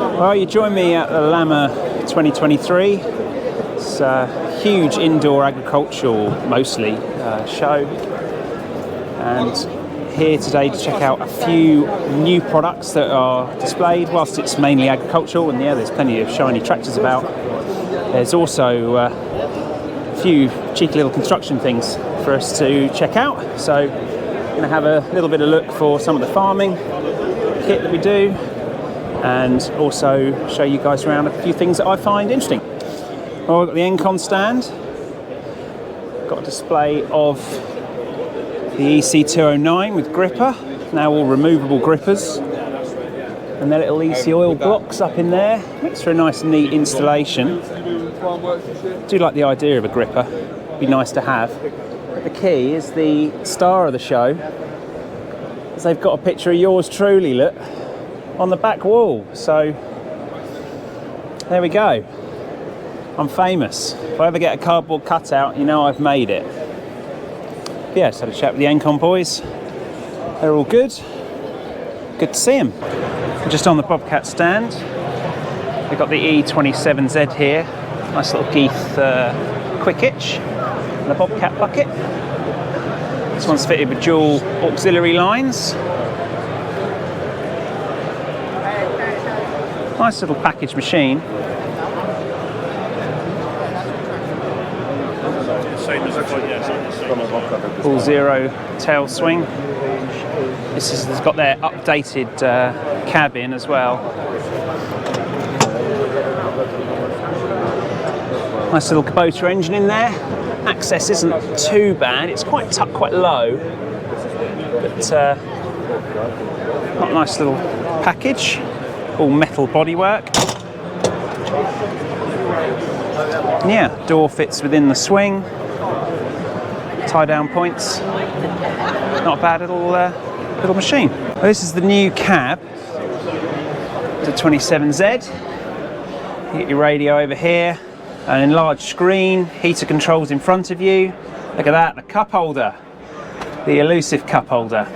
Well, you join me at the Lamma 2023. It's a huge indoor agricultural, mostly, show. And here today to check out a few new products that are displayed. Whilst it's mainly agricultural, and yeah, there's plenty of shiny tractors about, there's also a few cheeky little construction things for us to check out. So we're going to have a little bit of look for some of the farming kit that we do, and also show you guys around a few things that I find interesting. Well, I've got the Engcon stand, got a display of the EC209 with gripper, now all removable grippers, and their little EC oil blocks up in there. Makes for a nice neat installation. I do like the idea of a gripper, be nice to have. But the key is the star of the show, as they've got a picture of yours truly, look, on the back wall. So there we go. I'm famous. If I ever get a cardboard cutout, you know I've made it. But yeah, just had a chat with the Engcon boys. They're all good. Good to see them. Just on the Bobcat stand, we've got the E27Z here. Nice little Geeth quick hitch and a Bobcat bucket. This one's fitted with dual auxiliary lines. Nice little package machine. All zero tail swing. This has got their updated cabin as well. Nice little Kubota engine in there. Access isn't too bad. It's quite tucked quite low, but not a nice little package. All metal bodywork. Yeah, door fits within the swing. Tie down points. Not a bad little machine. Well, this is the new cab. The 27Z. You get your radio over here, an enlarged screen, heater controls in front of you. Look at that, the cup holder, the elusive cup holder.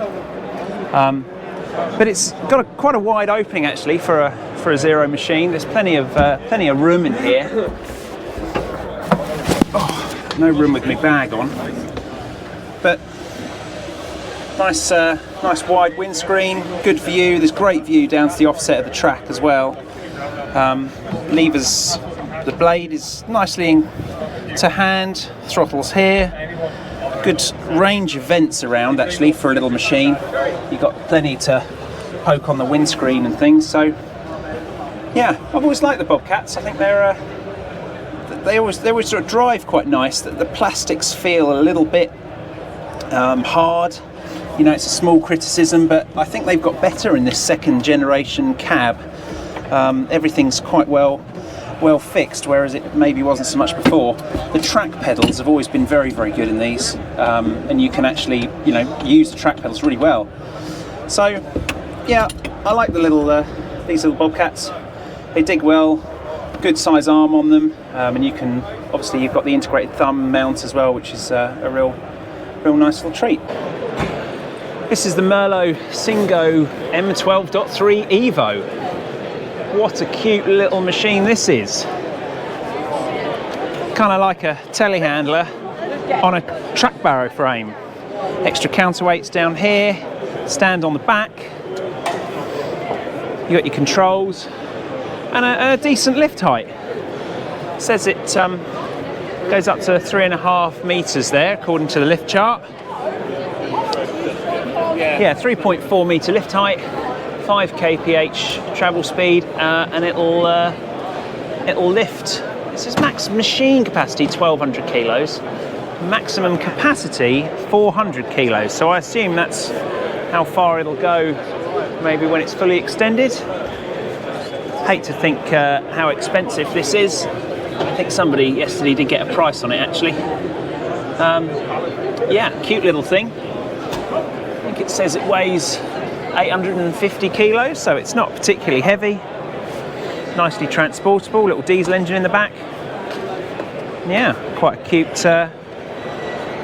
But it's got quite a wide opening actually for a zero machine. There's plenty of room in here. Oh, no room with my bag on. But nice wide windscreen, good view. There's great view down to the offset of the track as well. Levers, the blade is nicely to hand. Throttles here. Good range of vents around actually for a little machine. You've got plenty to poke on the windscreen and things. So yeah, I've always liked the Bobcats. I think they always sort of drive quite nice. The plastics feel a little bit hard. You know, it's a small criticism, but I think they've got better in this second generation cab. Everything's quite well fixed, whereas it maybe wasn't so much before. The track pedals have always been very, very good in these, and you can actually, you know, use the track pedals really well. So, yeah, I like the these little Bobcats. They dig well, good size arm on them, and you can obviously you've got the integrated thumb mount as well, which is a real nice little treat. This is the Merlo Singo M12.3 Evo. What a cute little machine this is. Kind of like a telehandler on a track barrow frame. Extra counterweights down here, stand on the back. You got your controls and a decent lift height. It says it goes up to 3.5 meters there, according to the lift chart. Yeah, 3.4 meter lift height. 5 kph travel speed, and it'll lift. This is max machine capacity 1200 kilos, maximum capacity 400 kilos. So I assume that's how far it'll go, maybe when it's fully extended. Hate to think how expensive this is. I think somebody yesterday did get a price on it actually. Yeah, cute little thing. I think it says it weighs 850 kilos, so it's not particularly heavy. Nicely transportable, little diesel engine in the back. Yeah, quite a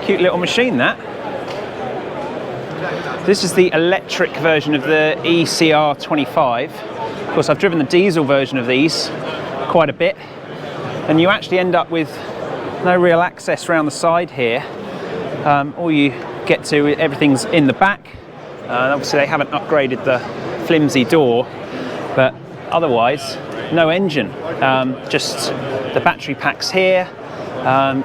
cute little machine that. This is the electric version of the ECR25. Of course, I've driven the diesel version of these quite a bit, and you actually end up with no real access around the side here. All you get to, everything's in the back. Obviously they haven't upgraded the flimsy door, but otherwise no engine, just the battery packs here.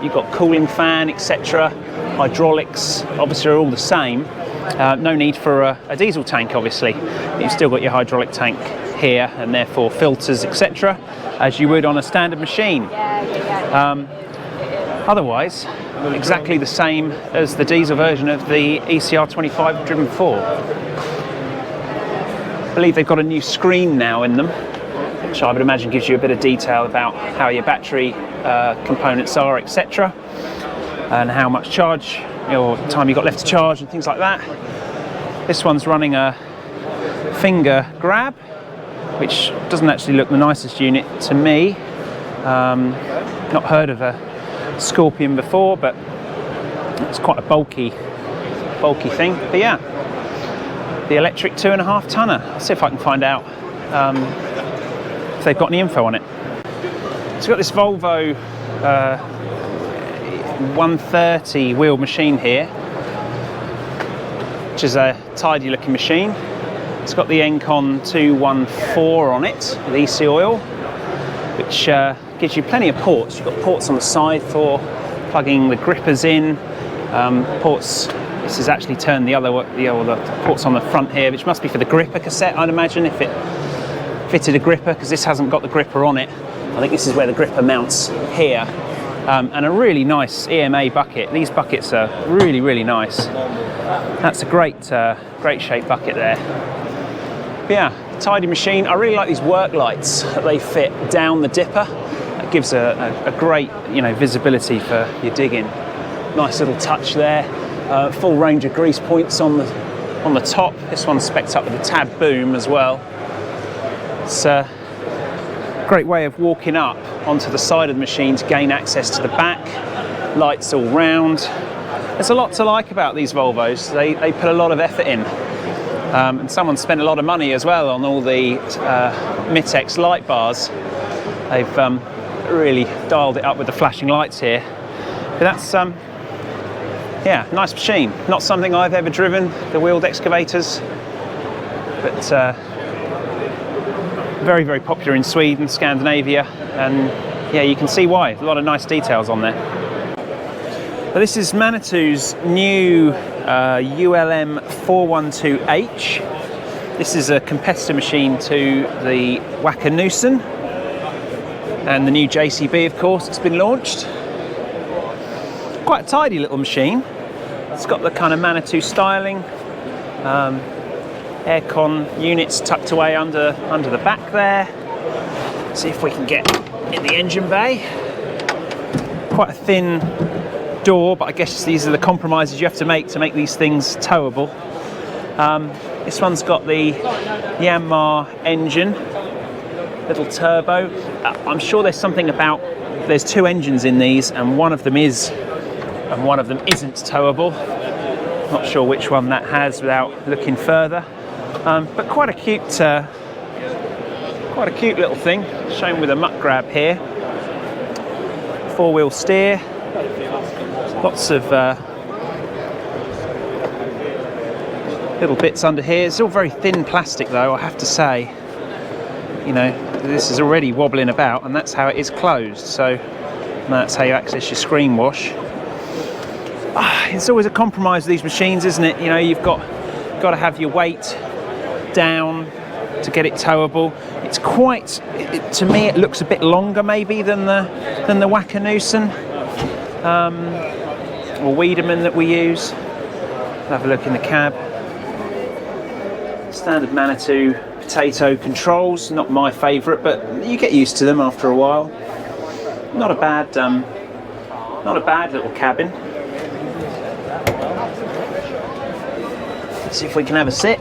You've got cooling fan, etc. Hydraulics obviously are all the same. No need for a diesel tank, obviously. You've still got your hydraulic tank here, and therefore filters, etc., as you would on a standard machine. Otherwise, exactly the same as the diesel version of the ECR25 I've driven before. I believe they've got a new screen now in them, which I would imagine gives you a bit of detail about how your battery components are, etc., and how much charge or time you've got left to charge and things like that. This one's running a finger grab, which doesn't actually look the nicest unit to me. Not heard of a Scorpion before, but it's quite a bulky thing. But yeah, the electric 2.5 tonner. I'll see if I can find out if they've got any info on it. So we've got this Volvo 130 wheel machine here, which is a tidy looking machine. It's got the Engcon 214 on it with EC oil, which gives you plenty of ports. You've got ports on the side for plugging the grippers in. Ports, this is actually turned the other way, the ports on the front here, which must be for the gripper cassette, I'd imagine, if it fitted a gripper, because this hasn't got the gripper on it. I think this is where the gripper mounts here. And a really nice EMA bucket. These buckets are really, really nice. That's a great shaped bucket there. But yeah, tidy machine. I really like these work lights that they fit down the dipper. It gives a great, visibility for your digging. Nice little touch there. Full range of grease points on the top. This one's specced up with a tab boom as well. It's a great way of walking up onto the side of the machine to gain access to the back. Lights all round. There's a lot to like about these Volvos. They put a lot of effort in. And someone spent a lot of money as well on all the Mitex light bars. They've really dialed it up with the flashing lights here. But that's, yeah, nice machine. Not something I've ever driven, the wheeled excavators, but very, very popular in Sweden, Scandinavia, and yeah, you can see why. A lot of nice details on there. But this is Manitou's new ULM 412H. This is a competitor machine to the Wacker Neuson and the new JCB, of course. It's been launched. Quite a tidy little machine. It's got the kind of Manitou styling. Aircon units tucked away under the back there. See if we can get in the engine bay. Quite a thin door, but I guess these are the compromises you have to make these things towable. This one's got the Yanmar engine, little turbo. I'm sure there's something about, there's two engines in these, and one of them is and one of them isn't towable. Not sure which one that has without looking further. But quite a cute little thing, shown with a muck grab here. 4-wheel steer. Lots of little bits under here. It's all very thin plastic though, I have to say. This is already wobbling about, and that's how it is closed. So that's how you access your screen wash. It's always a compromise with these machines, isn't it? You've got to have your weight down to get it towable. It's quite, to me, it looks a bit longer maybe than the Wacker Neuson or Wiedemann that we use. Have a look in the cab. Standard Manitou potato controls, not my favourite, but you get used to them after a while. Not a bad little cabin. Let's see if we can have a sit.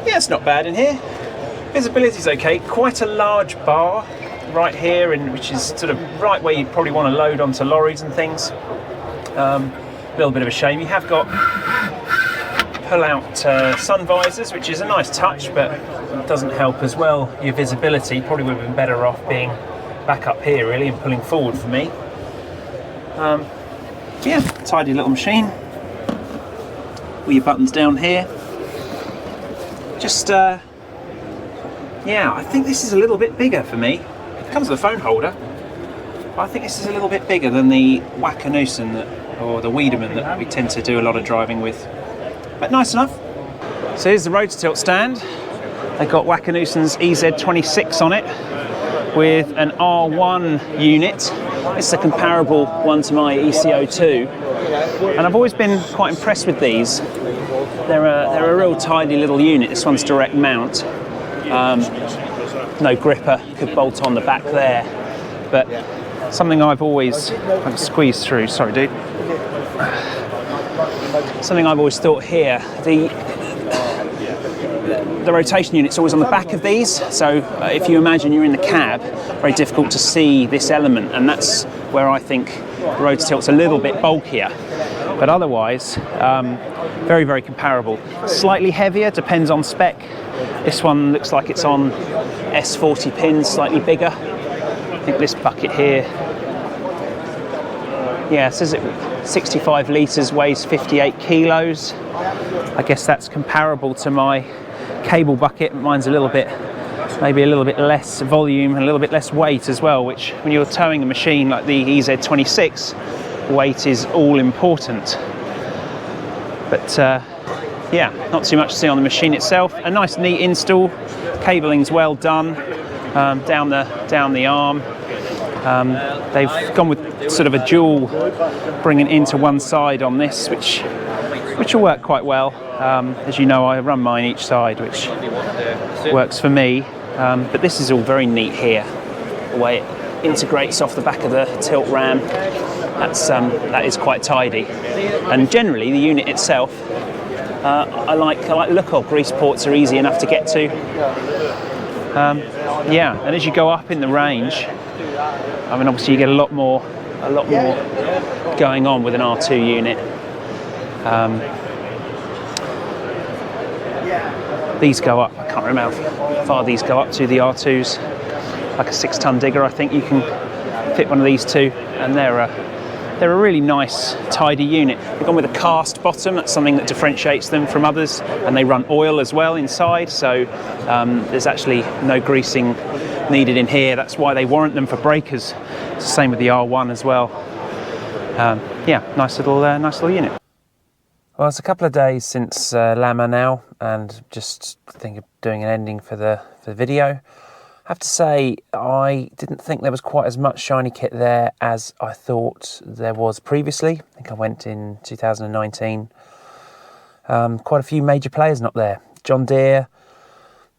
Yeah, it's not bad in here. Visibility's okay. Quite a large bar right here, which is sort of right where you'd probably want to load onto lorries and things. a little bit of a shame. You have got pull-out sun visors, which is a nice touch, but it doesn't help as well your visibility. Probably would have been better off being back up here really and pulling forward for me. Yeah, tidy little machine. All your buttons down here. Just yeah, I think this is a little bit bigger for me. It comes with a phone holder. I think this is a little bit bigger than the Wacker Neuson or the Wiedemann that we tend to do a lot of driving with. But nice enough. So here's the Rototilt stand. They've got Wacker Neuson's EZ26 on it with an R1 unit. It's a comparable one to my ECO2. And I've always been quite impressed with these. They're a real tidy little unit. This one's direct mount. No gripper, could bolt on the back there. But something I've always squeezed through. Sorry, dude. Something I've always thought here. The rotation unit's always on the back of these. So if you imagine you're in the cab, very difficult to see this element, and that's where I think the Rototilt's a little bit bulkier. But otherwise, very, very comparable. Slightly heavier, depends on spec. This one looks like it's on S40 pins, slightly bigger. I think this bucket here, yeah, it says it 65 litres, weighs 58 kilos. I guess that's comparable to my cable bucket. Mine's maybe a little bit less volume and a little bit less weight as well, which when you're towing a machine like the EZ26, weight is all important. But yeah, not too much to see on the machine itself. A nice neat install, cabling's well done down the arm. They've gone with sort of a dual bringing into one side on this, which will work quite well. As you know, I run mine each side, which works for me. But this is all very neat here, the way it integrates off the back of the tilt ram. That is quite tidy. And generally, the unit itself, I like the look of. Grease ports are easy enough to get to. Yeah, and as you go up in the range, I mean, obviously you get a lot more going on with an R2 unit. These go up, I can't remember how far these go up to, the R2s, like a 6-ton digger. I think you can fit one of these too, and they're a really nice, tidy unit. They've gone with a cast bottom. That's something that differentiates them from others, and they run oil as well inside, so there's actually no greasing needed in here. That's why they warrant them for breakers. It's the same with the R1 as well. Yeah, nice little unit. Well, it's a couple of days since Lama now, and just think of doing an ending for the video. I have to say, I didn't think there was quite as much shiny kit there as I thought there was previously. I think I went in 2019. Quite a few major players not there. John Deere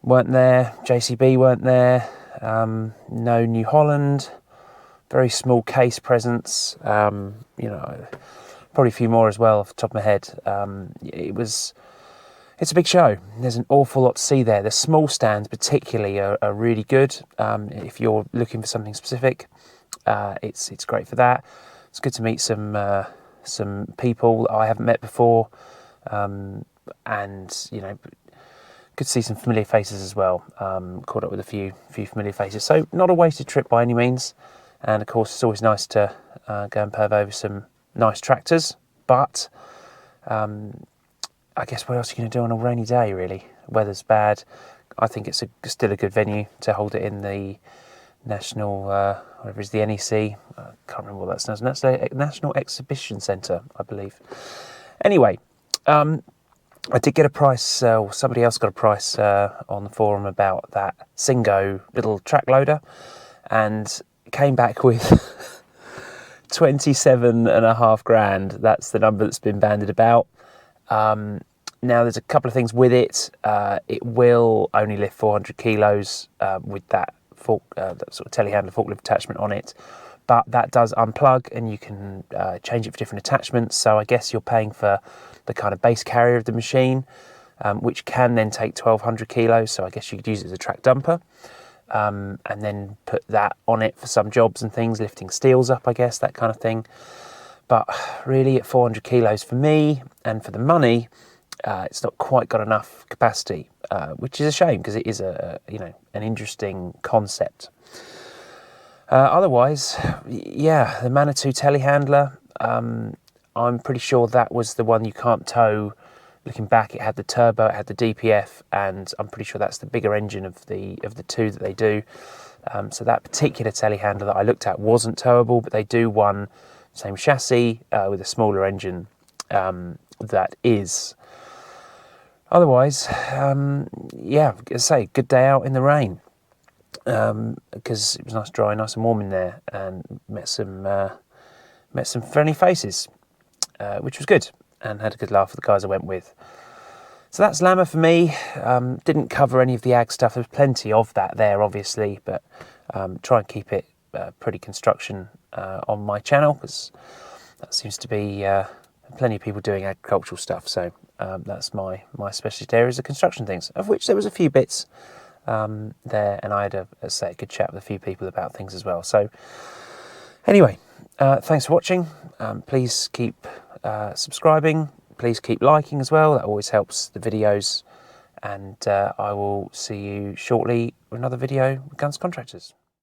weren't there, JCB weren't there, no New Holland, very small case presence, you know, probably a few more as well off the top of my head. It's a big show. There's an awful lot to see there. The small stands particularly are really good. If you're looking for something specific, it's great for that. It's good to meet some people that I haven't met before, and you know, good to see some familiar faces as well. Caught up with a few familiar faces. So not a wasted trip by any means. And of course, it's always nice to go and perv over some nice tractors, but I guess what else are you going to do on a rainy day, really? Weather's bad. I think it's still a good venue to hold it in the National, whatever it is, the NEC. I can't remember what that stands for. That's the National Exhibition Centre, I believe. Anyway, I did get a price, or somebody else got a price on the forum about that Singo little track loader, and came back with 27.5 grand. That's the number that's been bandied about. Now there's a couple of things with it. It will only lift 400 kilos with that that sort of telehandler forklift attachment on it, but that does unplug and you can change it for different attachments. So I guess you're paying for the kind of base carrier of the machine, which can then take 1200 kilos. So I guess you could use it as a track dumper. And then put that on it for some jobs and things, lifting steels up, I guess, that kind of thing. But really at 400 kilos for me and for the money, it's not quite got enough capacity, which is a shame because it is an interesting concept. Otherwise, yeah, the Manitou telehandler, I'm pretty sure that was the one you can't tow. Looking back, it had the turbo, it had the DPF, and I'm pretty sure that's the bigger engine of the two that they do. So that particular telehandler that I looked at wasn't towable, but they do one same chassis with a smaller engine that is. Otherwise, yeah, as I say, good day out in the rain because it was nice, dry, nice and warm in there, and met some friendly faces, which was good, and had a good laugh with the guys I went with. So that's Lamma for me. Didn't cover any of the ag stuff. There's plenty of that there, obviously, but try and keep it pretty construction on my channel, because that seems to be plenty of people doing agricultural stuff. So that's my specialist areas of construction things, of which there was a few bits there, and I had a good chat with a few people about things as well. So anyway, thanks for watching. Please keep subscribing. Please keep liking as well. That always helps the videos. And I will see you shortly with another video with Guns Contractors.